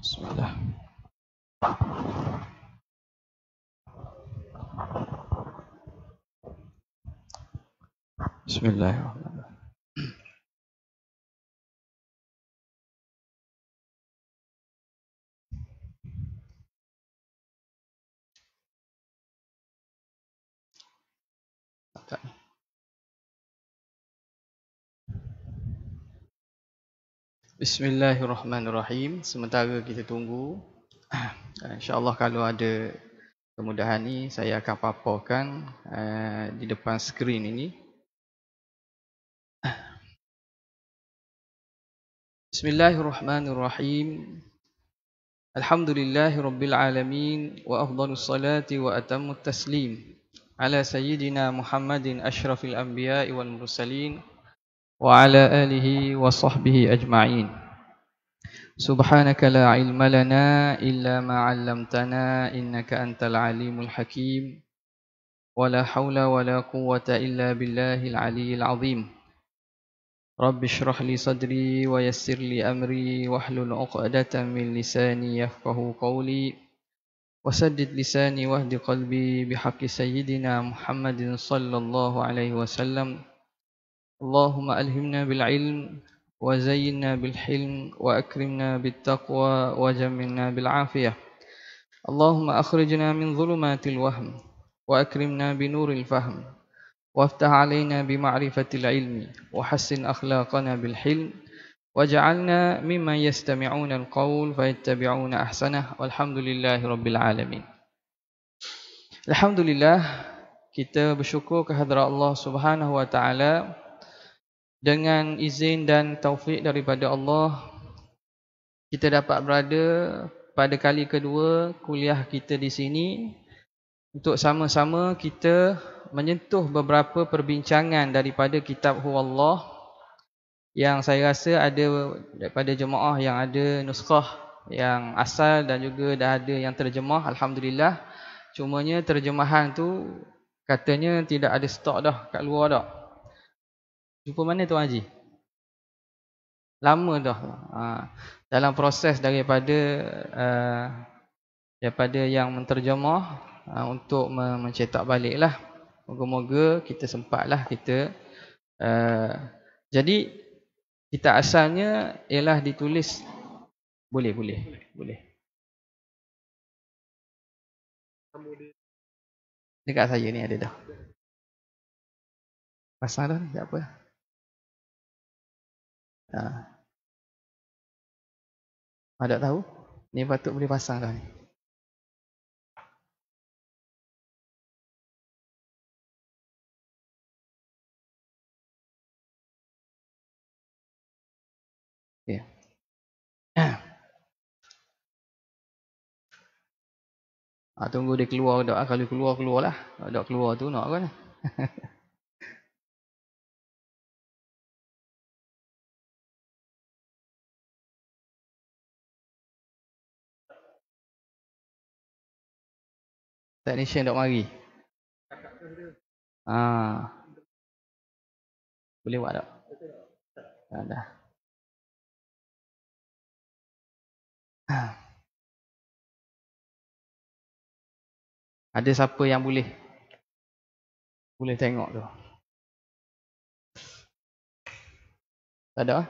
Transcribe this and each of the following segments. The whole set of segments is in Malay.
Bismillah. Bismillahirrahmanirrahim. Bismillahirrahmanirrahim. Sementara kita tunggu, insya-Allah kalau ada kemudahan ni saya akan paparkan di depan skrin ini. Bismillahirrahmanirrahim. Alhamdulillahirabbil alamin wa afdhalus salati wa atammut taslim ala sayyidina Muhammadin asyrafil anbiya'i wal mursalin wa ala alihi wa sahbihi ajma'in. Subhanaka la ilma lana illa ma 'allamtana innaka antal alimul hakim. Wala haula wala quwwata illa billahil aliyyil azim. Rabbi shrah li sadri wa yassir li amri wahlul 'uqdatam min lisani yafqahu qawli wasaddid lisani wahdi qalbi bihaqqi sayyidina Muhammadin sallallahu alaihi wasallam. Allahumma alhimna bil ilm wa zayyinna bil hilm wa akrimna bit taqwa wa jammilna bil afiyah. Allahumma akhrijna min dhulumatil wahm wa akrimna bi nuril fahm waftah alaina bi ma'rifatil ilmi wa hassin akhlaqana bil hilm waj'alna mimman yastami'una al qawl fayattabi'una ahsanah walhamdulillahi rabbil alamin. Alhamdulillah, kita bersyukur kehadrat Allah Subhanahu wa taala. Dengan izin dan taufik daripada Allah, kita dapat berada pada kali kedua kuliah kita di sini untuk sama-sama kita menyentuh beberapa perbincangan daripada kitab Huwallah yang saya rasa ada daripada jemaah yang ada nuskah yang asal dan juga dah ada yang terjemah, alhamdulillah. Cumanya terjemahan tu katanya tidak ada stok dah kat luar dah. Jumpa mana Tuan Haji? Lama dah. Dalam proses daripada yang menterjemah untuk mencetak baliklah. Moga-moga kita sempatlah kita. Jadi kita asalnya ialah ditulis boleh. Dekat saya ni ada dah. Pasang dah ni, tak apa. Tak tahu. Ni patut boleh pasang dah ni. Okay. Tunggu dia keluar dah. Kalau keluar lah. Kalau dah keluar tu nak kan. Technician dok mari. Boleh buat tak? Dah. Ada siapa yang boleh tengok tu? Tak ada?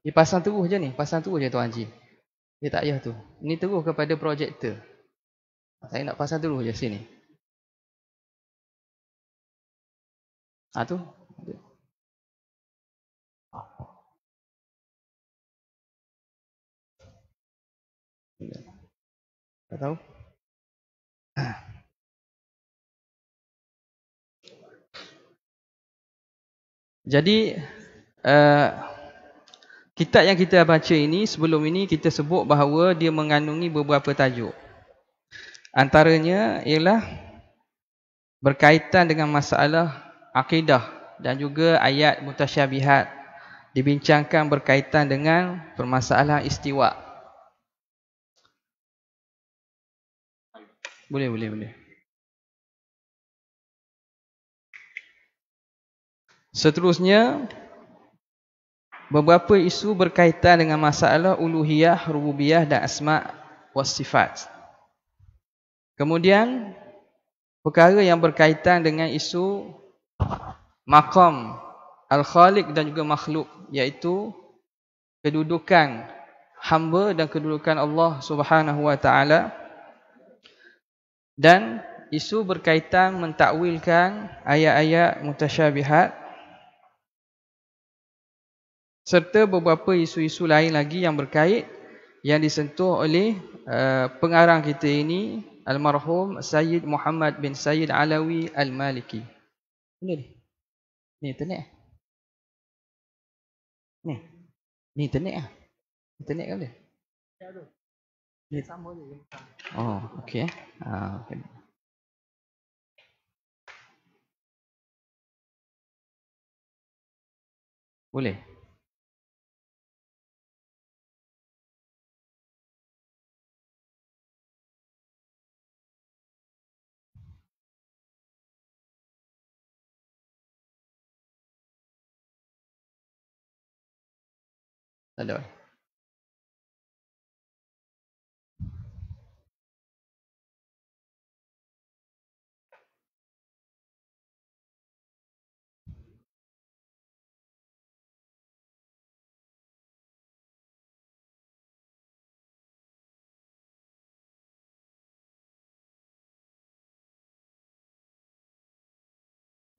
Dia pasang terus je ni. Pasang terus je Tuan Haji. Dia tak payah tu. Ni terus kepada projector. Saya nak pasang terus je sini. Tu. Tak tahu. Jadi kitab yang kita baca ini, sebelum ini kita sebut bahawa dia mengandungi beberapa tajuk. Antaranya ialah berkaitan dengan masalah akidah dan juga ayat mutasyabihat. Dibincangkan berkaitan dengan permasalahan istiwa. Boleh. Seterusnya, beberapa isu berkaitan dengan masalah uluhiyah, rububiyah dan asma' was sifat. Kemudian, perkara yang berkaitan dengan isu maqam al-khaliq dan juga makhluk, iaitu kedudukan hamba dan kedudukan Allah Subhanahu wa taala, dan isu berkaitan mentakwilkan ayat-ayat mutasyabihat, serta beberapa isu-isu lain lagi yang berkait yang disentuh oleh pengarang kita ini, almarhum Sayyid Muhammad bin Sayyid Alawi Al-Maliki. Ni internet. Ni internet ah. Internet kan dia? Ni sama je. Oh, okey. Okay. Boleh. Tak ada.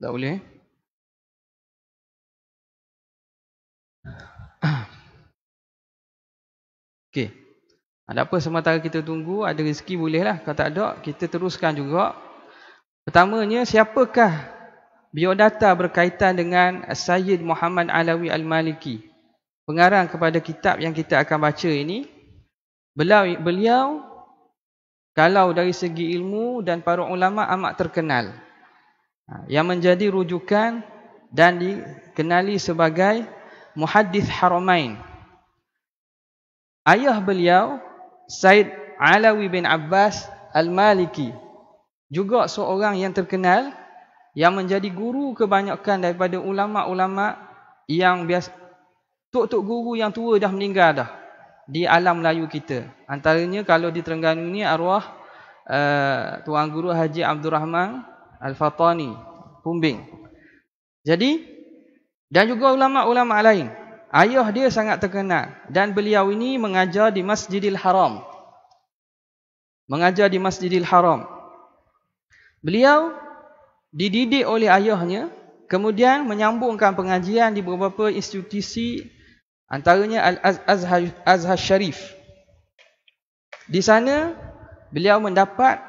Tak boleh. Okey. Ada apa sementara kita tunggu, ada rezeki bolehlah. Kalau tak ada, kita teruskan juga. Pertamanya, siapakah biodata berkaitan dengan Sayyid Muhammad Alawi Al-Maliki, pengarang kepada kitab yang kita akan baca ini? Beliau kalau dari segi ilmu dan para ulama amat terkenal, yang menjadi rujukan dan dikenali sebagai muhaddits haramain. Ayah beliau, Said Alawi bin Abbas Al-Maliki, juga seorang yang terkenal, yang menjadi guru kebanyakan daripada ulama-ulama yang biasa, tok-tok guru yang tua dah meninggal dah di alam Melayu kita. Antaranya kalau di Terengganu ni arwah Tuan Guru Haji Abdul Rahman Al-Fatani Pumbing. Jadi, dan juga ulama-ulama lain. Ayah dia sangat terkenal, dan beliau ini mengajar di Masjidil Haram. Beliau dididik oleh ayahnya, kemudian menyambungkan pengajian di beberapa institusi, antaranya Al-Azhar Sharif. Di sana beliau mendapat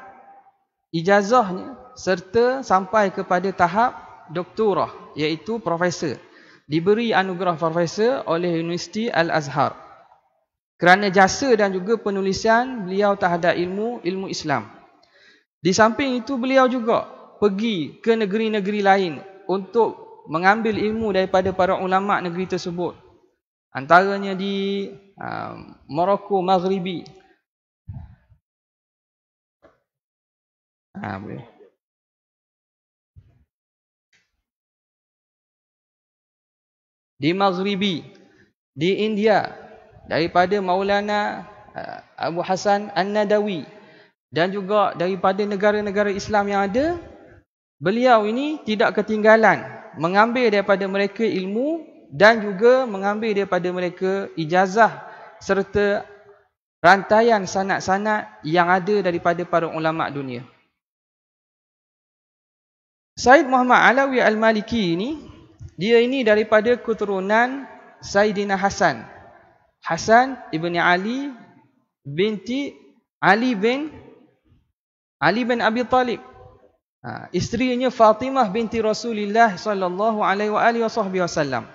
ijazahnya serta sampai kepada tahap doktorah, iaitu profesor. Diberi anugerah profesor oleh Universiti Al-Azhar kerana jasa dan juga penulisan beliau terhadap ilmu Islam. Di samping itu, beliau juga pergi ke negeri-negeri lain untuk mengambil ilmu daripada para ulama negeri tersebut. Antaranya di Morocco Maghribi. Boleh. Di Maghribi, di India, daripada Maulana Abu Hasan An-Nadawi, dan juga daripada negara-negara Islam yang ada. Beliau ini tidak ketinggalan mengambil daripada mereka ilmu dan juga mengambil daripada mereka ijazah serta rantaian sanad-sanad yang ada daripada para ulama dunia. Said Muhammad Alawi Al-Maliki ini, dia ini daripada keturunan Sayyidina Hasan ibni Ali binti Ali bin Abi Talib. Isterinya Fatimah binti Rasulullah sallallahu alaihi wasallam.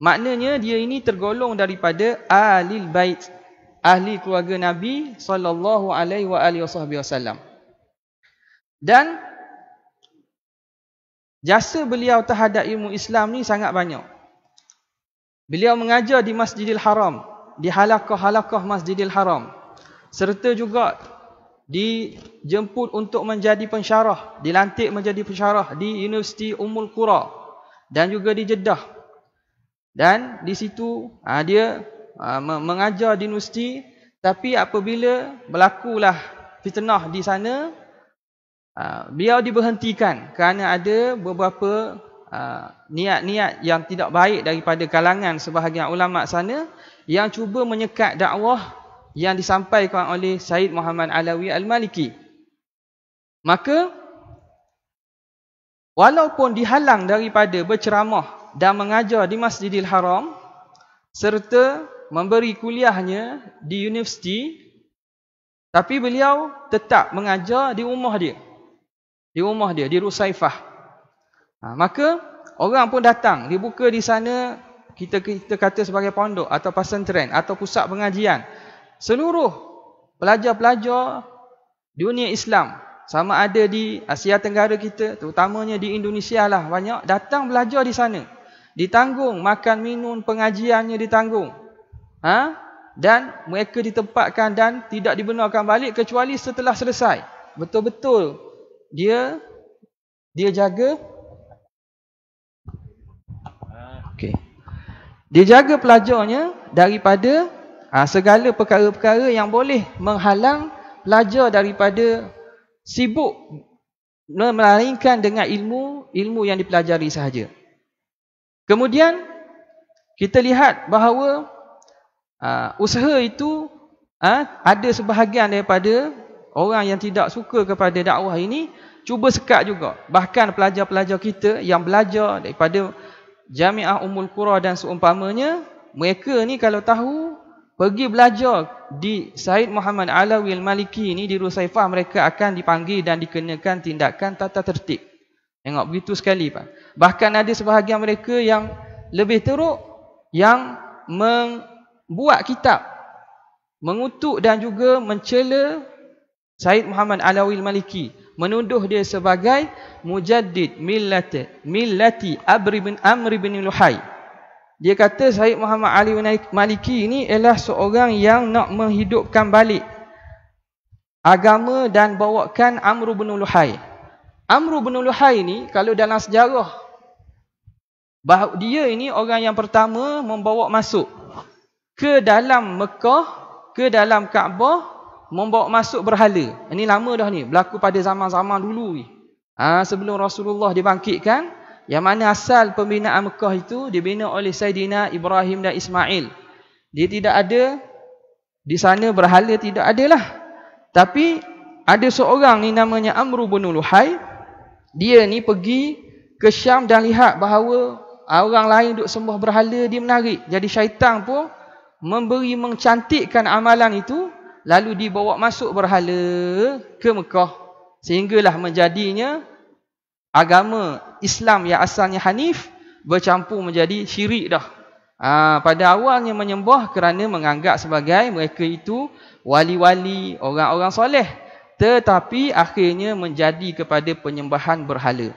Maknanya dia ini tergolong daripada Ahlul Bait, ahli keluarga Nabi sallallahu alaihi wasallam. Dan jasa beliau terhadap ilmu Islam ni sangat banyak. Beliau mengajar di Masjidil Haram, di halaqah-halaqah Masjidil Haram, serta juga dijemput untuk menjadi pensyarah, dilantik menjadi pensyarah di Universiti Ummul Qura dan juga di Jeddah. Dan di situ dia mengajar di universiti, tapi apabila berlakulah fitnah di sana, beliau diberhentikan kerana ada beberapa niat-niat yang tidak baik daripada kalangan sebahagian ulama sana yang cuba menyekat dakwah yang disampaikan oleh Said Muhammad Alawi Al-Maliki. Maka walaupun dihalang daripada berceramah dan mengajar di Masjidil Haram serta memberi kuliahnya di universiti, tapi beliau tetap mengajar di rumah dia. Di Rusaifah. Maka orang pun datang, dibuka di sana, kita kata sebagai pondok atau pesantren atau pusat pengajian. Seluruh pelajar-pelajar dunia Islam, sama ada di Asia Tenggara kita, terutamanya di Indonesia lah, banyak datang belajar di sana. Ditanggung, makan minum, pengajiannya ditanggung. Dan mereka ditempatkan dan tidak dibenarkan balik kecuali setelah selesai. Betul-betul dia jaga. Dia jaga pelajarnya daripada segala perkara-perkara yang boleh menghalang pelajar daripada sibuk melainkan dengan ilmu yang dipelajari sahaja. Kemudian kita lihat bahawa usaha itu ada sebahagian daripada orang yang tidak suka kepada dakwah ini cuba sekat juga. Bahkan pelajar-pelajar kita yang belajar daripada Jamiah Ummul Qura dan seumpamanya, mereka ni kalau tahu pergi belajar di Said Muhammad Alawi Al-Maliki ni di Rusaifah, mereka akan dipanggil dan dikenakan tindakan tata tertib. Tengok begitu sekali, Pak. Bahkan ada sebahagian mereka yang lebih teruk, yang membuat kitab mengutuk dan juga mencela Said Muhammad Alawi Al-Maliki, menuduh dia sebagai mujaddid millati Amr bin Luhai. Dia kata Said Muhammad Ali Maliki ini ialah seorang yang nak menghidupkan balik agama dan bawakan Amr bin Luhai. Amr bin Luhai ni kalau dalam sejarah, dia ini orang yang pertama membawa masuk ke dalam Mekah, ke dalam Kaabah, membawa masuk berhala. Ini lama dah ni, berlaku pada zaman-zaman dulu ni. Sebelum Rasulullah dibangkitkan, yang mana asal pembinaan Mekah itu dibina oleh Saidina Ibrahim dan Ismail. Dia tidak ada di sana berhala, tidak adalah. Tapi ada seorang ni namanya Amr bin Luhai. Dia ni pergi ke Syam dan lihat bahawa orang lain duk sembah berhala, dia menarik. Jadi syaitan pun mencantikkan amalan itu, lalu dibawa masuk berhala ke Mekah, sehinggalah menjadinya agama Islam yang asalnya Hanif bercampur menjadi syirik dah. Pada awalnya menyembah kerana menganggap sebagai mereka itu wali-wali, orang-orang soleh, tetapi akhirnya menjadi kepada penyembahan berhala.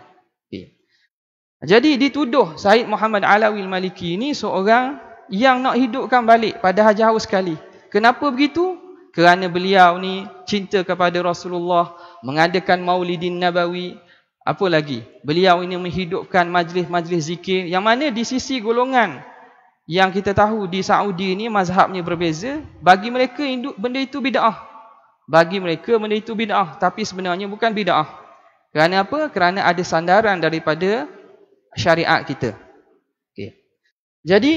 Jadi dituduh Said Muhammad Alawi Al-Maliki ini seorang yang nak hidupkan balik, padahal jauh sekali. Kenapa begitu? Kerana beliau ni cinta kepada Rasulullah, mengadakan Maulidin Nabawi. Apa lagi? Beliau ini menghidupkan majlis-majlis zikir, yang mana di sisi golongan yang kita tahu di Saudi ni mazhabnya berbeza. Bagi mereka benda itu bid'ah. Tapi sebenarnya bukan bid'ah. Kerana apa? Kerana ada sandaran daripada syariat kita. Jadi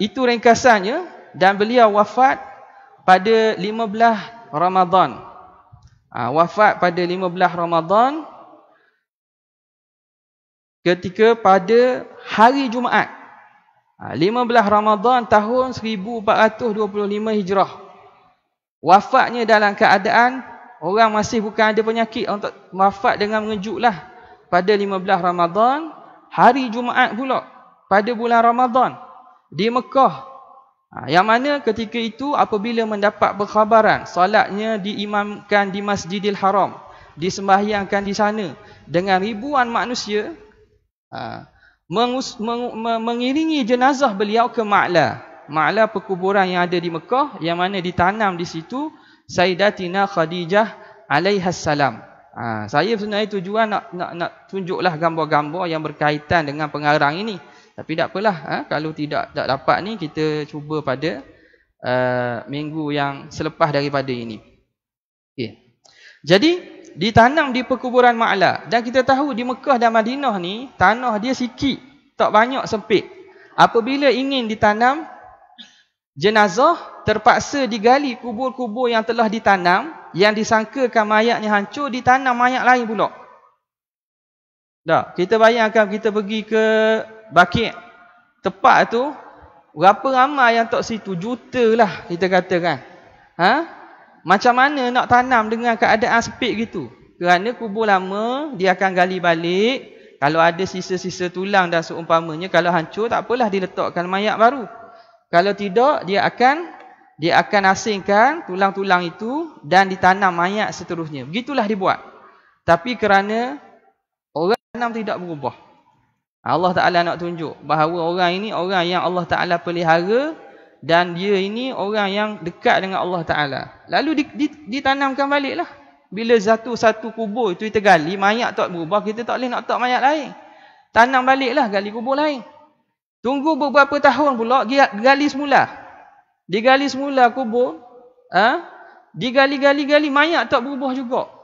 itu ringkasannya. Dan beliau wafat pada 15 Ramadan. Wafat pada 15 Ramadan ketika pada hari Jumaat. 15 Ramadan tahun 1425 Hijrah. Wafatnya dalam keadaan orang masih bukan ada penyakit, untuk wafat dengan mengejutlah pada 15 Ramadan, hari Jumaat pula pada bulan Ramadan di Mekah. Yang mana ketika itu apabila mendapat berkhabaran solatnya diimamkan di Masjidil Haram, disembahyangkan di sana dengan ribuan manusia, mengiringi jenazah beliau ke Ma'la perkuburan yang ada di Mekah, yang mana ditanam di situ Sayyidatina Khadijah alaihassalam. Saya sebenarnya tujuan nak tunjuklah gambar-gambar yang berkaitan dengan pengarang ini. Tapi tak apalah, kalau tak dapat ni, kita cuba pada minggu yang selepas daripada ini. Okay. Jadi ditanam di perkuburan Ma'la, dan kita tahu di Mekah dan Madinah ni tanah dia sikit, tak banyak, sempit. Apabila ingin ditanam jenazah, terpaksa digali kubur-kubur yang telah ditanam, yang disangkakan mayatnya hancur, ditanam mayat lain pula. Tak, kita bayangkan kita pergi ke Baqi', tempat tu berapa ramai yang tak situ, juta lah kita katakan. Macam mana nak tanam dengan keadaan sempit gitu? Kerana kubur lama dia akan gali balik, kalau ada sisa-sisa tulang dan seumpamanya, kalau hancur tak apalah, diletakkan mayat baru. Kalau tidak, dia akan asingkan tulang-tulang itu dan ditanam mayat seterusnya. Begitulah dibuat. Tapi kerana orang tanam tidak berubah, Allah Ta'ala nak tunjuk bahawa orang ini orang yang Allah Ta'ala pelihara, dan dia ini orang yang dekat dengan Allah Ta'ala. Lalu ditanamkan baliklah. Bila satu kubur itu kita gali, mayat tak berubah, kita tak boleh nak letak mayat lain. Tanam baliklah, gali kubur lain. Tunggu beberapa tahun pula, gali semula. Digali semula kubur, digali-gali-gali, mayat tak berubah juga.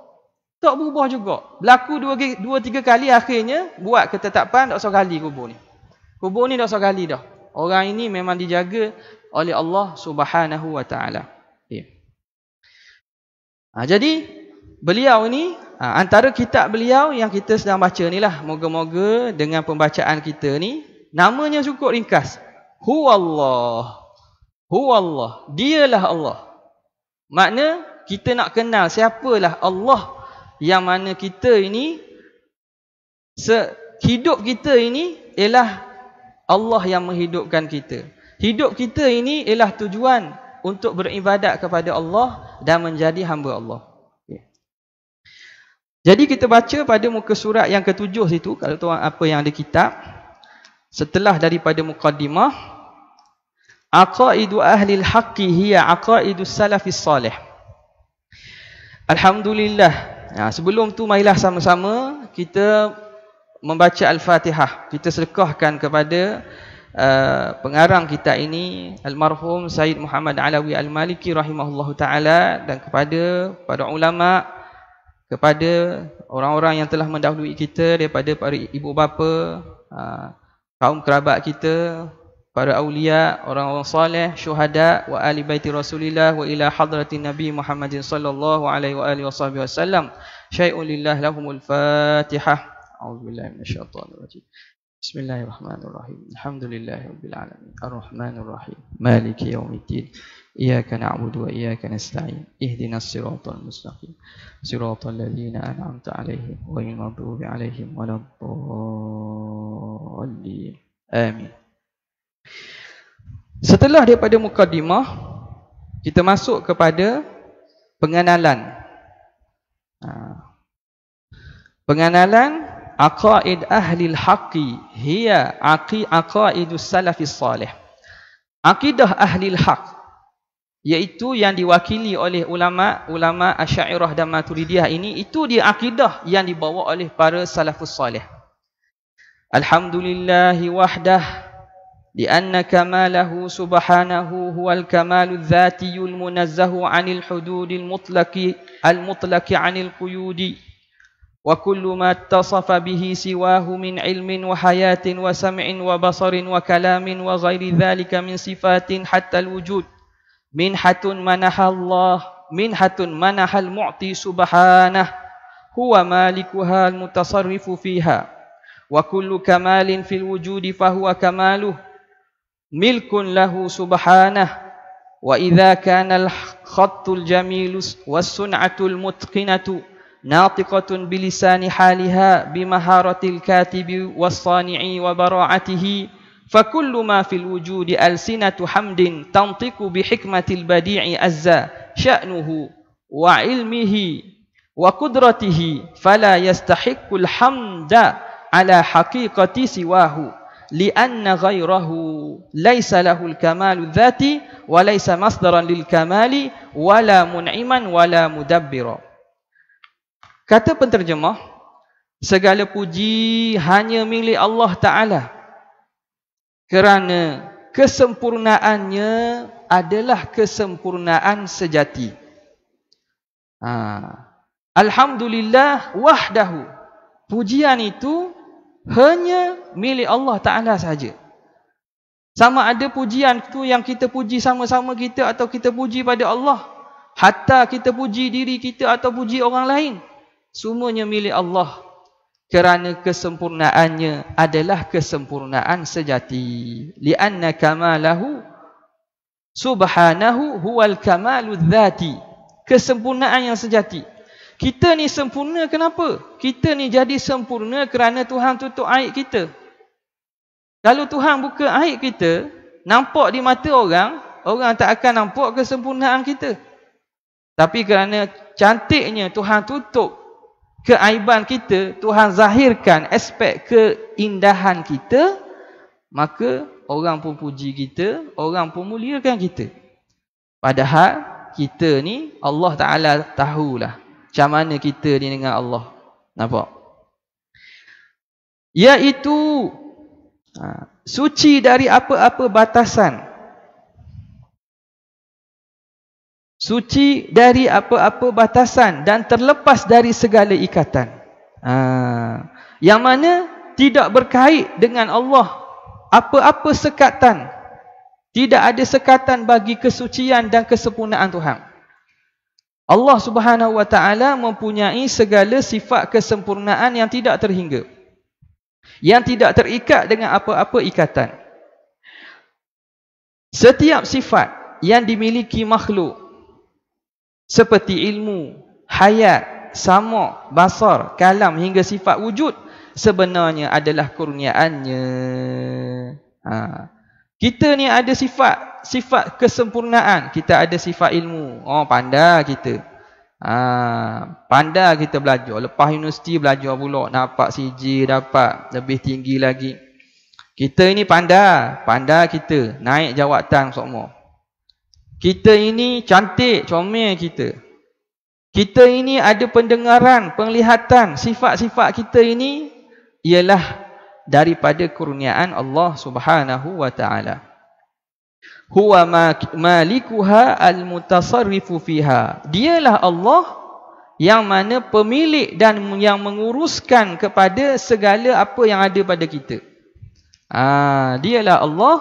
Tak berubah juga. Berlaku 2-3 kali, akhirnya buat ketetapan tak usah gali kubur ni. Kubur ni tak usah gali dah. Orang ini memang dijaga oleh Allah Subhanahu wa taala. Jadi beliau ni, antara kitab beliau yang kita sedang baca ni lah, moga-moga dengan pembacaan kita ni, namanya cukup ringkas. Huwallah. Huwallah. Dialah Allah. Makna kita nak kenal siapalah Allah, yang mana kita ini, hidup kita ini ialah Allah yang menghidupkan kita. Hidup kita ini ialah tujuan untuk beribadat kepada Allah dan menjadi hamba Allah. Jadi kita baca pada muka surat yang ke-7 situ, kalau tuan apa yang ada kitab, setelah daripada muqaddimah, aqaidu ahli al-haqqi hiya aqaidu salafis salih. Alhamdulillah. Sebelum tu marilah sama-sama kita membaca Al-Fatihah. Kita sedekahkan kepada pengarang kita ini, almarhum Sayyid Muhammad Alawi Al-Maliki rahimahullahu taala, dan kepada para ulama, kepada orang-orang yang telah mendahului kita daripada para ibu bapa, kaum kerabat kita, para awliya, orang-orang soleh, syuhada, wa ali baiti Rasulillah, wa ila hadratin Nabi Muhammadin sallallahu alaihi wa alihi wasallam. Syai'un lillah lahumul Fatihah. A'udzubillahi minasyaitonir rajim. Bismillahirrahmanirrahim. Alhamdulillahirabbil alamin. Arrahmanir rahim. Maliki yaumiddin. Iyyaka na'budu wa iyyaka nasta'in. Ihdinas siratal mustaqim. Siratal ladzina an'amta 'alaihim ghairil maghdubi 'alaihim waladdallin. Amin. Setelah daripada mukaddimah, kita masuk kepada pengenalan. Pengenalan aqaid ahli al-haqqi hiya aqaidus salafis salih. Akidah ahli al-haq, iaitu yang diwakili oleh ulama Asy'ariyah dan Maturidiyah ini, itu dia akidah yang dibawa oleh para salafus salih. Alhamdulillahi wahdah, لأن كماله سبحانه هو الكمال الذاتي المنزه عن الحدود المطلق عن القيود، وكل ما اتصف به سواه من علم وحياة وسمع وبصر وكلام وغير ذلك من صفات حتى الوجود منحة منح المعطي سبحانه، هو مالكها المتصرف فيها، وكل كمال في الوجود فهو كماله، milkun lahu subhanah, wa idza kana al-khattul jamilus was-sun'atul mutqinatu natiqatun bilisani haliha bimaharatil katibi was-sani'i wa bara'atihi fakullu ma fil wujudi alsinatu hamdin tantiqu bihikmatil badi'i azza sya'nuhu wa ilmihi wa qudratihi fala yastahiqqul hamda ala haqiqati siwahu li'anna ghairahu laysa lahul kamalu dhati wa laysa masdaran lil kamali wala mun'iman wala mudabbira. Kata penterjemah, segala puji hanya milik Allah Ta'ala kerana kesempurnaannya adalah kesempurnaan sejati. Alhamdulillah wahdahu. Pujian itu hanya milik Allah Ta'ala saja. Sama ada pujian itu yang kita puji sama-sama kita atau kita puji pada Allah, hatta kita puji diri kita atau puji orang lain, semuanya milik Allah kerana kesempurnaannya adalah kesempurnaan sejati. Li'anna kamalahu subhanahu huwal kamalu dzati. Kesempurnaan yang sejati. Kita ni sempurna kenapa? Kita ni jadi sempurna kerana Tuhan tutup aib kita. Kalau Tuhan buka aib kita, nampak di mata orang, orang tak akan nampak kesempurnaan kita. Tapi kerana cantiknya Tuhan tutup keaiban kita, Tuhan zahirkan aspek keindahan kita, maka orang pun puji kita, orang pun muliakan kita. Padahal kita ni Allah Ta'ala tahulah macam mana kita ni dengan Allah. Nampak? Iaitu suci dari apa-apa batasan, suci dari apa-apa batasan dan terlepas dari segala ikatan. Yang mana tidak berkait dengan Allah apa-apa sekatan. Tidak ada sekatan bagi kesucian dan kesempurnaan Tuhan. Allah Subhanahu wa Ta'ala mempunyai segala sifat kesempurnaan yang tidak terhingga, yang tidak terikat dengan apa-apa ikatan. Setiap sifat yang dimiliki makhluk seperti ilmu, hayat, sama', basar, kalam hingga sifat wujud sebenarnya adalah kurniaannya. Kita ni ada sifat kesempurnaan. Kita ada sifat ilmu. Oh, pandai kita. Pandai kita belajar. Lepas universiti belajar pula. Dapat CJ, dapat lebih tinggi lagi. Kita ini pandai. Pandai kita. Naik jawatan semua. Kita ini cantik, comel kita. Kita ini ada pendengaran, penglihatan. Sifat-sifat kita ini ialah daripada kurniaan Allah Subhanahu wa Ta'ala. Huwa malikuha al-mutasarrifu fiha. Dialah Allah yang mana pemilik dan yang menguruskan kepada segala apa yang ada pada kita. Dialah Allah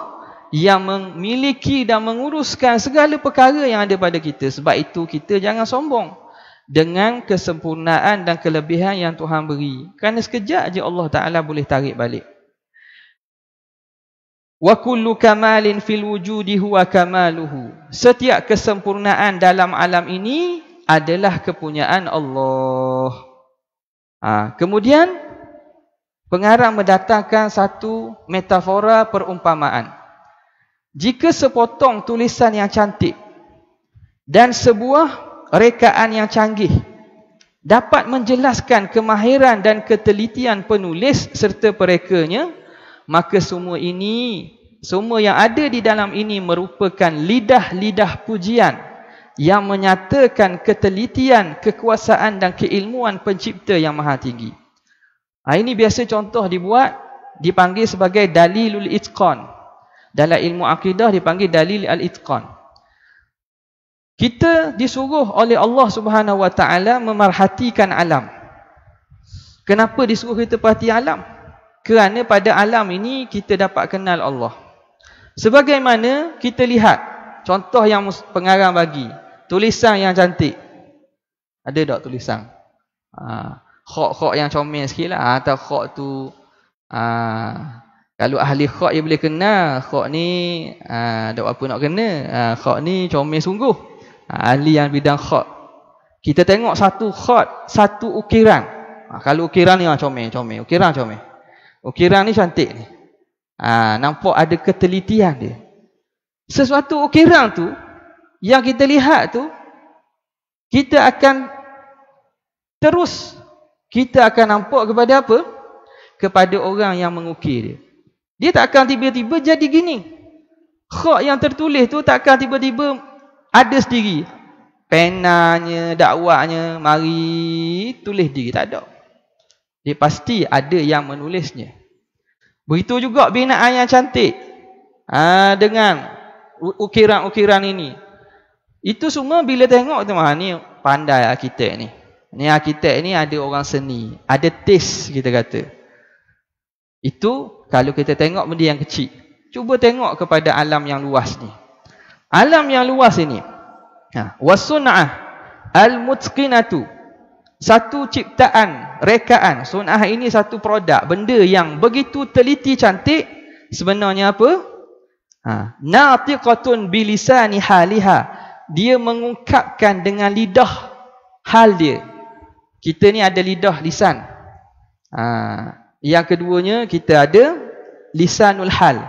yang memiliki dan menguruskan segala perkara yang ada pada kita. Sebab itu kita jangan sombong dengan kesempurnaan dan kelebihan yang Tuhan beri. Kerana sekejap je Allah Ta'ala boleh tarik balik. Wa kullu kamalin fil wujudi huwa kamaluhu. Setiap kesempurnaan dalam alam ini adalah kepunyaan Allah. Kemudian pengarang mendatangkan satu metafora perumpamaan. Jika sepotong tulisan yang cantik dan sebuah rekaan yang canggih dapat menjelaskan kemahiran dan ketelitian penulis serta perekanya, maka semua yang ada di dalam ini merupakan lidah-lidah pujian yang menyatakan ketelitian, kekuasaan dan keilmuan pencipta yang maha tinggi. Ini biasa contoh dipanggil sebagai dalilul itqan. Dalam ilmu akidah dipanggil dalil al-itqan. Kita disuruh oleh Allah Subhanahu wa Ta'ala memerhatikan alam. Kenapa disuruh kita perhati alam? Kerana pada alam ini kita dapat kenal Allah. Sebagaimana kita lihat contoh yang pengarang bagi, tulisan yang cantik. Ada tak tulisan? Khok-khok yang comel sikit lah. Atau khok tu Kalau ahli kha' dia boleh kenal, kha' ni tak apa nak kena. Kha' ni comel sungguh. Ahli yang bidang kha'. Kita tengok satu kha', satu ukiran. Kalau ukiran ni comel, ukiran comel. Ukiran ni cantik ni. Nampak ada ketelitian dia. Sesuatu ukiran tu yang kita lihat tu, kita akan terus kita akan nampak kepada apa? Kepada orang yang mengukir dia. Dia tak akan tiba-tiba jadi gini. Kha' yang tertulis tu tak akan tiba-tiba ada sendiri. Penanya, dakwahnya, mari tulis diri. Tak ada. Dia pasti ada yang menulisnya. Begitu juga binaan yang cantik. Dengan ukiran-ukiran ini. Itu semua bila tengok tu, ni pandai arkitek ni. Ni arkitek ni ada orang seni. Ada taste kita kata. Itu kalau kita tengok benda yang kecil. Cuba tengok kepada alam yang luas ni. Alam yang luas ini. Wasun'ah al-mutqinatu. Satu ciptaan, rekaan. Sun'ah ini satu produk. Benda yang begitu teliti cantik. Sebenarnya apa? Natiqatun bilisani haliha. Dia mengungkapkan dengan lidah hal dia. Kita ni ada lidah lisan. Yang keduanya kita ada lisanul hal.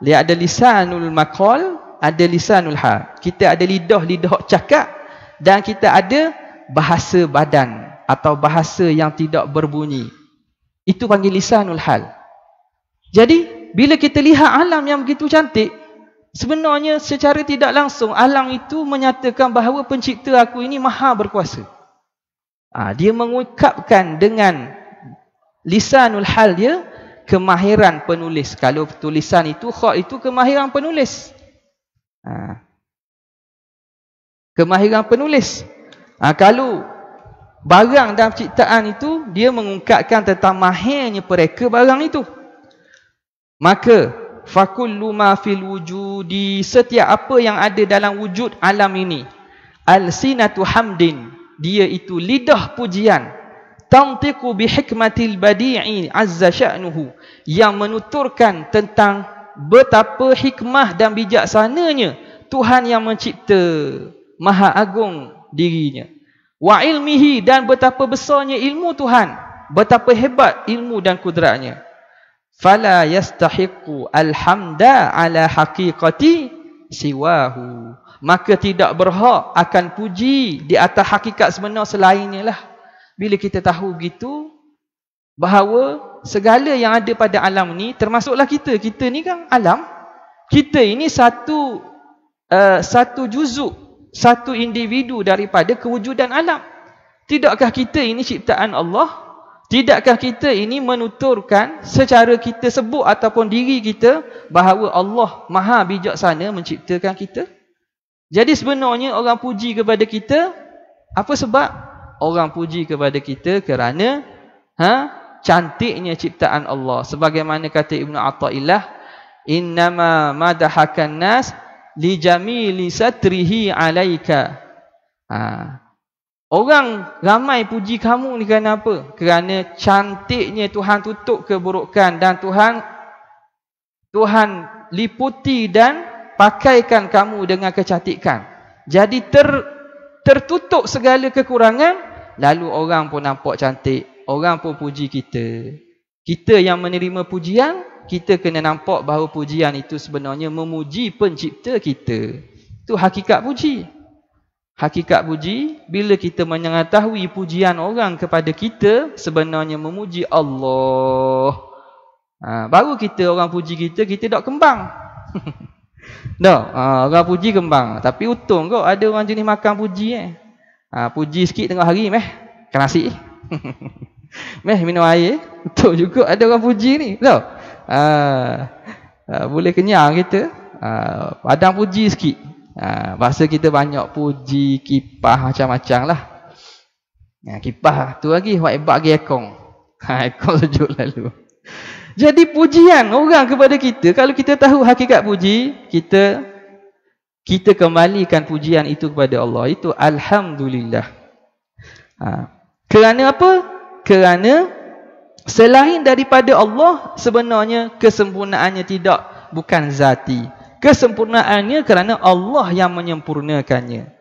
Dia ada lisanul maqal, ada lisanul hal. Kita ada lidah cakap dan kita ada bahasa badan atau bahasa yang tidak berbunyi. Itu panggil lisanul hal. Jadi bila kita lihat alam yang begitu cantik, sebenarnya secara tidak langsung alam itu menyatakan bahawa pencipta aku ini maha berkuasa. Dia mengungkapkan dengan lisanul hal dia kemahiran penulis. Kalau tulisan itu, kha' itu kemahiran penulis. Kemahiran penulis. Kalau barang dalam ciptaan itu, dia mengungkapkan tentang mahirnya pereka barang itu. Maka fakullu ma fil wujudi, setiap apa yang ada dalam wujud alam ini, alsinatu hamdin, dia itu lidah pujian, tantiqu bihikmatil badi'i azza sya'nuhu, yang menuturkan tentang betapa hikmah dan bijaksananya Tuhan yang mencipta, maha agung dirinya. Wa ilmihi, dan betapa besarnya ilmu Tuhan, betapa hebat ilmu dan kudratnya. Fala yastahiqu alhamda ala haqiqati siwahu, maka tidak berhak akan puji di atas hakikat sebenar selainnya lah. Bila kita tahu begitu, bahawa segala yang ada pada alam ni, termasuklah kita. Kita ni kan alam. Kita ini satu juzuk, satu individu daripada kewujudan alam. Tidakkah kita ini ciptaan Allah? Tidakkah kita ini menuturkan secara kita sebut ataupun diri kita bahawa Allah maha bijaksana menciptakan kita? Jadi sebenarnya orang puji kepada kita, apa sebab? Orang puji kepada kita kerana cantiknya ciptaan Allah. Sebagaimana kata Ibnu Athaillah, innama madahakan nas li jamili satrihi alaika. Orang ramai puji kamu ni kerana apa? Kerana cantiknya Tuhan tutup keburukan dan Tuhan liputi dan pakaikan kamu dengan kecantikan. Jadi tertutup segala kekurangan, lalu orang pun nampak cantik, orang pun puji kita. Kita yang menerima pujian, kita kena nampak bahawa pujian itu sebenarnya memuji pencipta kita. Itu hakikat puji. Hakikat puji, bila kita mengetahui pujian orang kepada kita sebenarnya memuji Allah. Baru kita, orang puji kita, kita tak kembang. Orang puji kembang. Tapi untung kok ada orang jenis makan puji. Puji sikit tengah hari, makan nasi. Minum air. Betul juga ada orang puji ni. Boleh kenyang kita. Padang puji sikit. Bahasa kita banyak puji, kipah macam-macam lah. Kipah tu lagi, wak ebak lagi ekong. Ekong sejuk lalu. Jadi pujian orang kepada kita, kalau kita tahu hakikat puji, kita kembalikan pujian itu kepada Allah. Itu alhamdulillah. Kerana apa? Kerana Selain daripada Allah, sebenarnya kesempurnaannya bukan zati. Kesempurnaannya kerana Allah yang menyempurnakannya.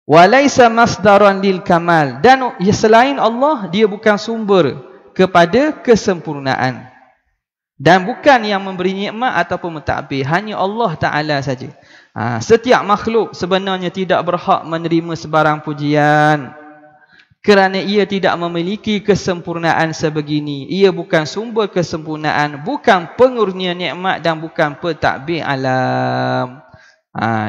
Walaisa masdaran lil kamal, dan selain Allah, dia bukan sumber kepada kesempurnaan. Dan bukan yang memberi nikmat ataupun mentadbir, hanya Allah Ta'ala saja. Setiap makhluk sebenarnya tidak berhak menerima sebarang pujian, kerana ia tidak memiliki kesempurnaan sebegini. Ia bukan sumber kesempurnaan, bukan pengurnia nikmat dan bukan pentadbir alam.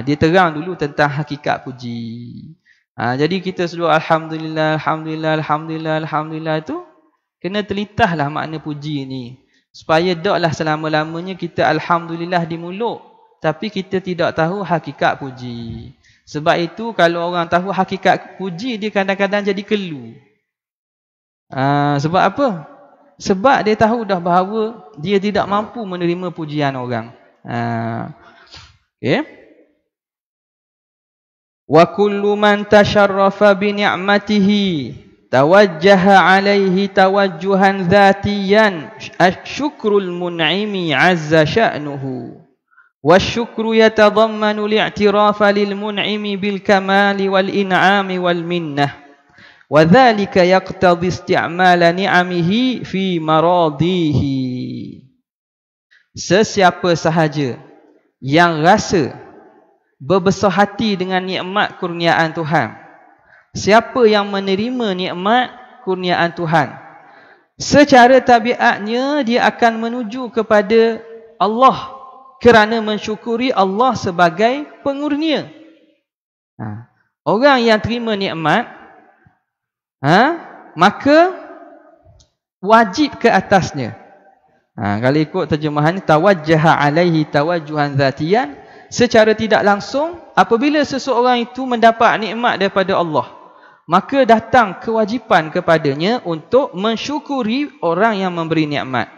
Dia terang dulu tentang hakikat puji. Jadi kita sebut Alhamdulillah, Alhamdulillah, Alhamdulillah, Alhamdulillah tu kena telitahlah makna puji ni. Supaya taklah selama-lamanya kita Alhamdulillah di mulut, tapi kita tidak tahu hakikat puji. Sebab itu kalau orang tahu hakikat puji, dia kadang-kadang jadi kelu. Sebab apa? Sebab dia tahu dah bahawa dia tidak mampu menerima pujian orang. Okay. Wa kullu man tasharrafa bi ni'matihi tawajjaha alaihi tawajjuhan dhatiyan syukrul mun'imi azza sya'nuhu. Wasyukru yatadammanu li'tirafa lil mun'imi bil kamali wal in'ami wal minnah. Wa dhalika yaqtadhi isti'mala ni'amihi fi maradihi. Sesiapa sahaja yang rasa berbesar hati dengan nikmat kurniaan Tuhan, siapa yang menerima nikmat kurniaan Tuhan, secara tabiatnya dia akan menuju kepada Allah kerana mensyukuri Allah sebagai pengurnia. Orang yang terima nikmat, maka wajib ke atasnya. Kalau ikut terjemahan tawajjaha alaihi tawajjuhan zatiyan, secara tidak langsung apabila seseorang itu mendapat nikmat daripada Allah, maka datang kewajipan kepadanya untuk mensyukuri orang yang memberi nikmat.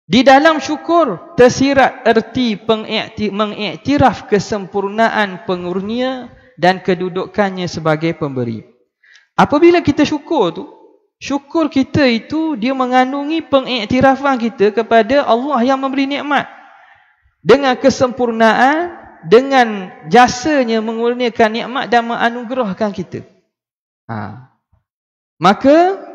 Di dalam syukur tersirat erti mengiktiraf kesempurnaan pengurnia dan kedudukannya sebagai pemberi. Apabila kita syukur tu, syukur kita itu dia mengandungi pengiktirafan kita kepada Allah yang memberi nikmat dengan kesempurnaan, dengan jasanya mengurniakan nikmat dan menganugerahkan kita. Maka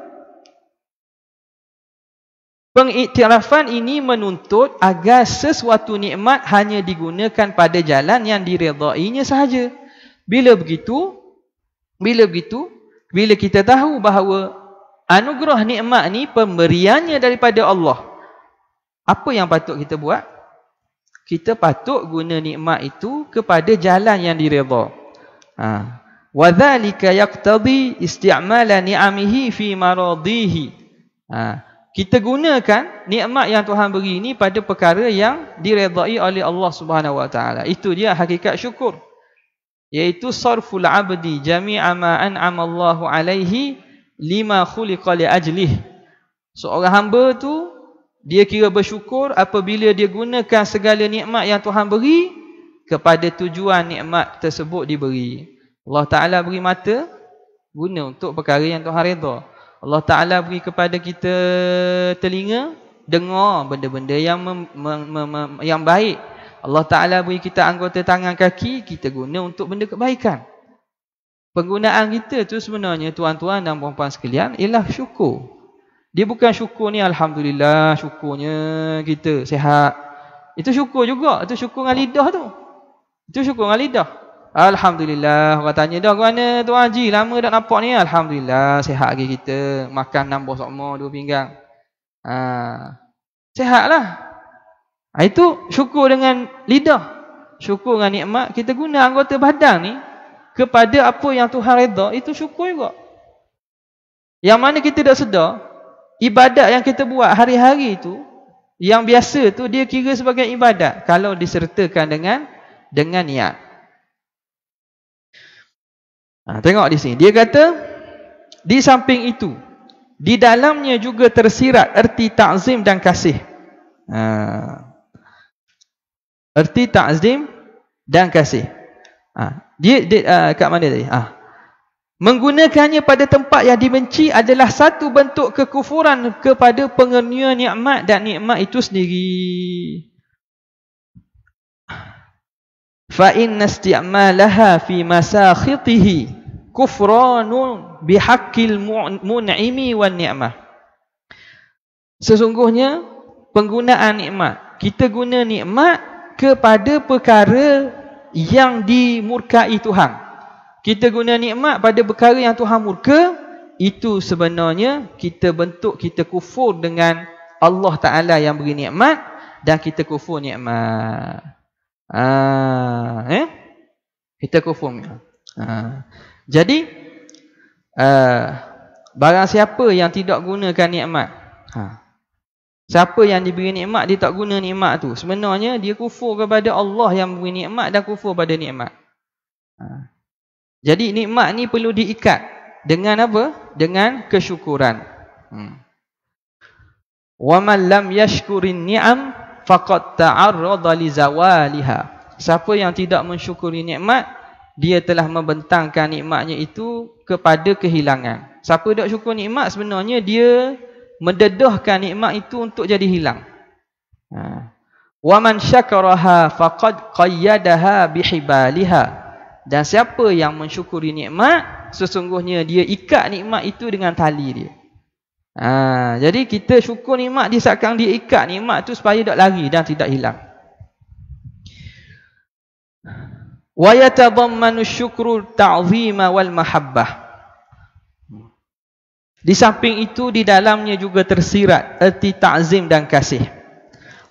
pengiktirafan ini menuntut agar sesuatu nikmat hanya digunakan pada jalan yang diredainya sahaja. Bila kita tahu bahawa anugerah nikmat ni pemberiannya daripada Allah, apa yang patut kita buat? Kita patut guna nikmat itu kepada jalan yang diredha. Wa dzalika yaqtadi isti'mala ni'amihi fi maradihi. Kita gunakan nikmat yang Tuhan beri ini pada perkara yang diredai oleh Allah Subhanahu wa taala. Itu dia hakikat syukur. Iaitu sarful 'abdi jami'a ma an'ama Allahu 'alaihi lima khuliqa li ajlih. Seorang hamba tu dia kira bersyukur apabila dia gunakan segala nikmat yang Tuhan beri kepada tujuan nikmat tersebut diberi. Allah Ta'ala beri mata, guna untuk perkara yang Tuhan redha. Allah Ta'ala beri kepada kita telinga, dengar benda-benda yang baik. Allah Ta'ala beri kita anggota tangan kaki, kita guna untuk benda kebaikan. Penggunaan kita tu sebenarnya tuan-tuan dan puan-puan sekalian ialah syukur. Dia bukan syukur ni Alhamdulillah, syukurnya kita sihat. Itu syukur juga, itu syukur dengan lidah tu. Itu syukur dengan lidah. Alhamdulillah, orang tanya dah ke mana Tuan Haji, lama tak nampak ni. Alhamdulillah, sihat lagi kita. Makan nambah sokmo 2 pinggang. Sihatlah. Itu syukur dengan lidah. Syukur dengan nikmat. Kita guna anggota badan ni kepada apa yang Tuhan redha, itu syukur juga. Yang mana kita dah sedar, ibadat yang kita buat hari-hari itu, yang biasa tu, dia kira sebagai ibadat kalau disertakan dengan niat. Tengok di sini. Dia kata, di samping itu, di dalamnya juga tersirat erti ta'zim dan kasih. Erti ta'zim dan kasih. Dia kat mana tadi? Menggunakannya pada tempat yang dibenci adalah satu bentuk kekufuran kepada pengernia nikmat dan nikmat itu sendiri. Fa inna isti'malaha fi masakhitihi kufranun bihaqqil mun'imi wan ni'mah. Sesungguhnya penggunaan nikmat, kita guna nikmat kepada perkara yang dimurkai Tuhan. Kita guna nikmat pada perkara yang Tuhan murka, itu sebenarnya kita kufur dengan Allah Ta'ala yang beri nikmat, dan kita kufur nikmat. Kita kufur nikmat. Jadi barang siapa yang tidak gunakan nikmat, siapa yang diberi nikmat dia tak guna nikmat tu, sebenarnya dia kufur kepada Allah yang beri nikmat dan kufur pada nikmat. Jadi nikmat ni perlu diikat dengan apa? Dengan kesyukuran. Wa man lam yashkurin ni'am faqad ta'arrada li zawaliha. Siapa yang tidak mensyukuri nikmat, dia telah membentangkan nikmatnya itu kepada kehilangan. Siapa tak syukur nikmat, sebenarnya dia mendedahkan nikmat itu untuk jadi hilang. Wa man syakaraha faqad qayyadaha bihibaliha. Dan siapa yang mensyukuri nikmat, sesungguhnya dia ikat nikmat itu dengan tali dia. Jadi kita syukur nikmat, disakang dia ikat nikmat itu supaya tak lari dan tidak hilang. Wa yatadammanu syukru ta'zima wal mahabbah. Di samping itu di dalamnya juga tersirat erti ta'zim dan kasih.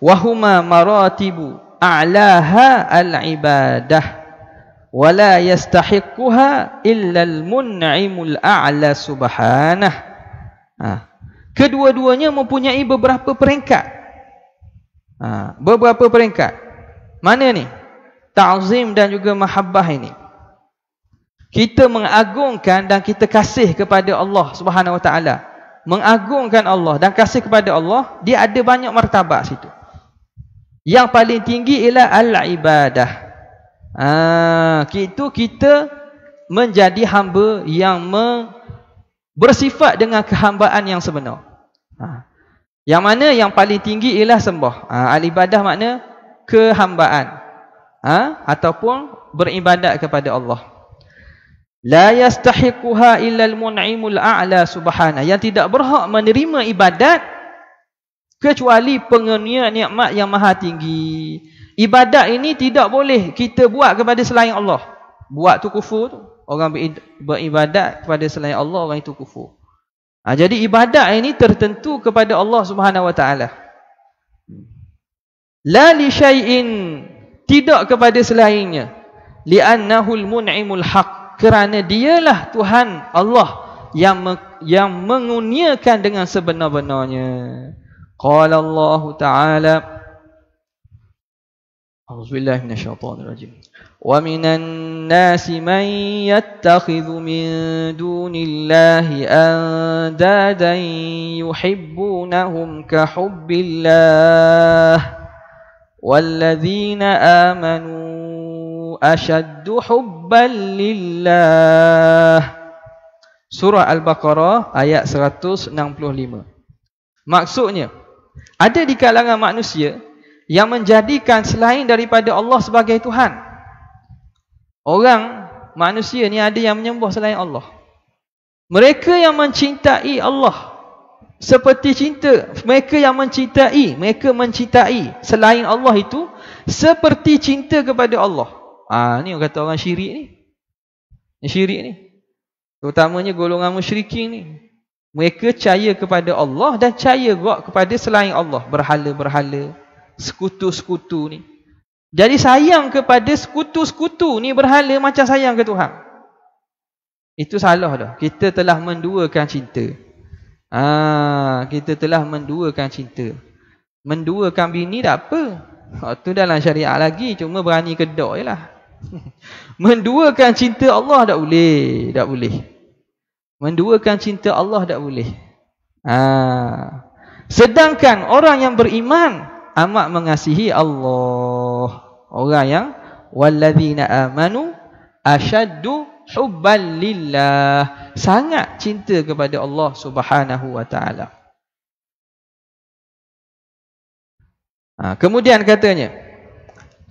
Wa huma maratibu a'laha al-ibadah. Wala yastahiquha illa al-mun'imul a'la subhanah. Kedua-duanya mempunyai beberapa peringkat. Beberapa peringkat. Mana ni? Ta'zim dan juga mahabbah ini. Kita mengagungkan dan kita kasih kepada Allah Subhanahu Wa Taala. Mengagungkan Allah dan kasih kepada Allah, dia ada banyak martabat situ. Yang paling tinggi ialah al-ibadah. Itu kita menjadi hamba yang bersifat dengan kehambaan yang sebenar. Yang mana yang paling tinggi ialah sembah. Al-ibadah makna kehambaan, ataupun beribadat kepada Allah. La yastahiquha illa al-mun'imul a'la subhanahu. Yang tidak berhak menerima ibadat kecuali pengernia nikmat yang maha tinggi. Ibadat ini tidak boleh kita buat kepada selain Allah. Buat tu kufur tu. Orang beribadat kepada selain Allah, orang itu kufur. Jadi ibadat ini tertentu kepada Allah Subhanahu Wa Taala. La li syai'in, tidak kepada selainnya. Li'annahu al-mun'imul haq, kerana dialah Tuhan Allah yang mengurniakan dengan sebenar-benarnya. Qala Allah Ta'ala, A'udzubillahi minasyaitonir rajim. Wa minan nasi man yattakhidhu min dunillahi andadan yuhibbunahum ka hubbillah walladzina amanu ashaddu hubban lillah. Surah Al-Baqarah ayat 165. Maksudnya, ada di kalangan manusia yang menjadikan selain daripada Allah sebagai Tuhan. Orang manusia ni ada yang menyembah selain Allah. Mereka yang mencintai Allah seperti cinta, mereka mencintai selain Allah itu seperti cinta kepada Allah. Ni orang kata orang syirik ni. Ni syirik ni. Terutamanya golongan musyrikin ni. Mereka percaya kepada Allah dan percaya juga kepada selain Allah, berhala-berhala, sekutu-sekutu ni. Jadi sayang kepada sekutu-sekutu ni berhala macam sayang ke Tuhan. Itu salah dah. Kita telah menduakan cinta. Kita telah menduakan cinta. Menduakan bini tak apa. Itu dalam syariat lagi, cuma berani kedok je lah. Menduakan cinta Allah tak boleh. Tak boleh. Menduakan cinta Allah tak boleh. Sedangkan orang yang beriman amat mengasihi Allah. Orang yang walladzina amanu asyaddu hubban lillah, sangat cinta kepada Allah Subhanahu wa taala. Kemudian katanya,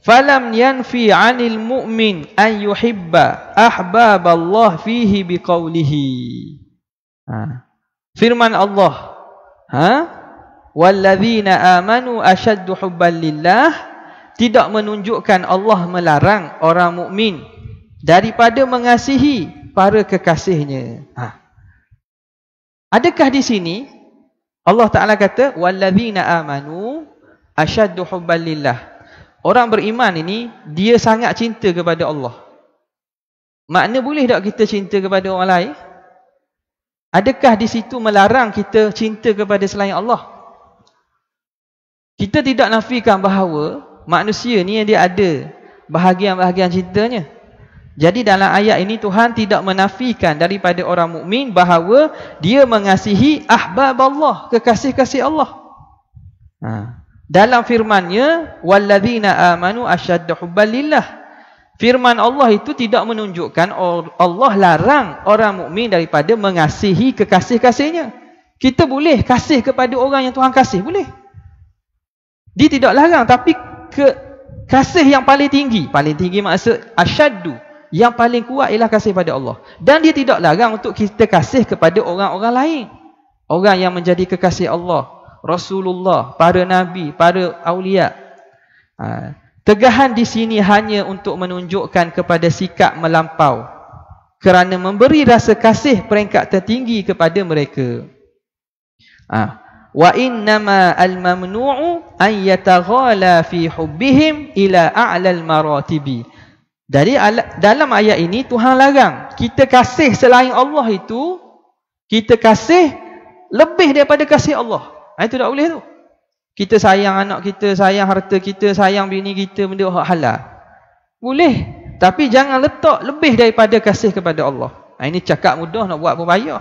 falam yanfi 'anil mu'min an yuhibba ahbaballah fihi biqaulihi. Firman Allah, walladzina amanu ashaddu hubban lillah, tidak menunjukkan Allah melarang orang mukmin daripada mengasihi para kekasihnya. Adakah di sini Allah Taala kata walladzina amanu ashaddu hubban lillah, orang beriman ini dia sangat cinta kepada Allah. Makna boleh tak kita cinta kepada orang lain? Adakah di situ melarang kita cinta kepada selain Allah? Kita tidak nafikan bahawa manusia ni dia ada bahagian-bahagian cintanya. Jadi dalam ayat ini Tuhan tidak menafikan daripada orang mukmin bahawa dia mengasihi ahbab Allah, kekasih-kasih Allah. Dalam firman-Nya walladzina amanu asyaddu hubban lillah, firman Allah itu tidak menunjukkan Allah larang orang mukmin daripada mengasihi kekasih-kasihnya. Kita boleh kasih kepada orang yang Tuhan kasih, boleh. Dia tidak larang, tapi kasih yang paling tinggi maksud asyaddu, yang paling kuat ialah kasih pada Allah. Dan dia tidak larang untuk kita kasih kepada orang-orang lain, orang yang menjadi kekasih Allah, Rasulullah, para nabi, para aulia. Tegahan di sini hanya untuk menunjukkan kepada sikap melampau kerana memberi rasa kasih peringkat tertinggi kepada mereka. Wa innama al-mamnu'u an yataghala fi hubbihim ila a'lal maratibi. Jadi dalam ayat ini Tuhan larang kita kasih selain Allah itu, kita kasih lebih daripada kasih Allah. Itu tak boleh tu. Kita sayang anak kita, sayang harta kita, sayang bini kita, benda halal. Boleh, tapi jangan letak lebih daripada kasih kepada Allah. Ini cakap mudah, nak buat pun payah.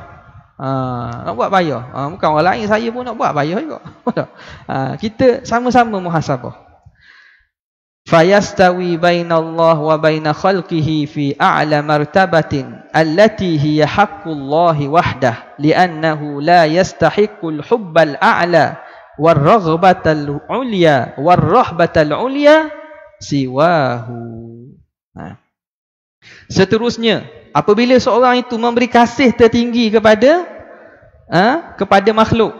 Nak buat payah. Bukan orang lain, saya pun nak buat payah juga. Kita sama-sama muhasabah. Fayastawi bainallah wa baina khalqihi fi a'la martabatin allati hiya haqqullahi wahdah li'annahu la yastahiqqul hubbal a'la warraghbatal ulya warrahbatal ulya siwahu. Seterusnya, apabila seorang itu memberi kasih tertinggi kepada makhluk,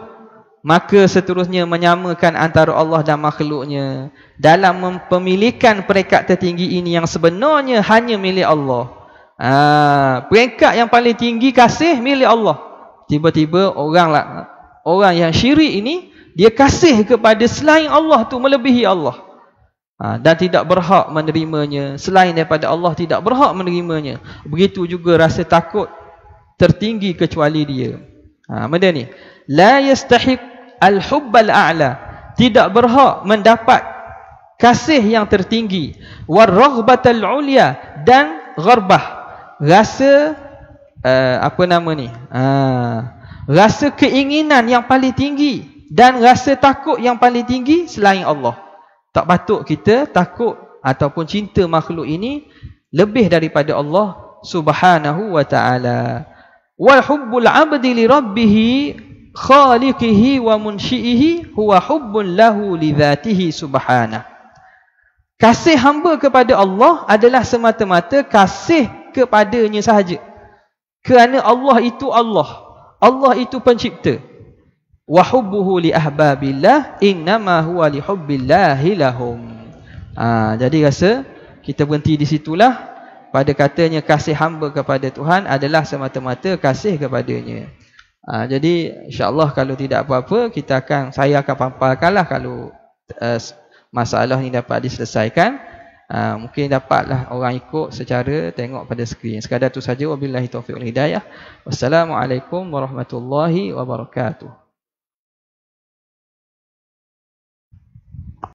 maka seterusnya menyamakan antara Allah dan makhluknya dalam pemilikan peringkat tertinggi ini yang sebenarnya hanya milik Allah. Peringkat yang paling tinggi kasih milik Allah. Tiba-tiba orang yang syirik ini dia kasih kepada selain Allah tu melebihi Allah. Dan tidak berhak menerimanya. Selain daripada Allah tidak berhak menerimanya. Begitu juga rasa takut tertinggi kecuali dia. Benda ni la yastahiq al-hubbal a'la, tidak berhak mendapat kasih yang tertinggi, war-raghbatal ulya, dan gharbah, rasa rasa keinginan yang paling tinggi dan rasa takut yang paling tinggi selain Allah. Tak patut kita takut ataupun cinta makhluk ini lebih daripada Allah Subhanahu wa ta'ala. Wal hubbul 'abdi li rabbih khaliqihi wa munsyi'ihi huwa hubbun lahu li dzatihi subhanahu. Kasih hamba kepada Allah adalah semata-mata kasih kepadanya sahaja. Kerana Allah itu Allah. Allah itu pencipta. Wa hubbuhu li ahbabillah innama huwa li hubbillahi lahum. Jadi rasa kita berhenti di situlah pada katanya kasih hamba kepada Tuhan adalah semata-mata kasih kepadanya. Jadi insya-Allah kalau tidak apa-apa saya akan paparkanlah kalau masalah ni dapat diselesaikan. Mungkin dapatlah orang ikut secara tengok pada skrin. Sekadar itu saja, wabillahi taufiq wal hidayah. Wassalamualaikum warahmatullahi wabarakatuh.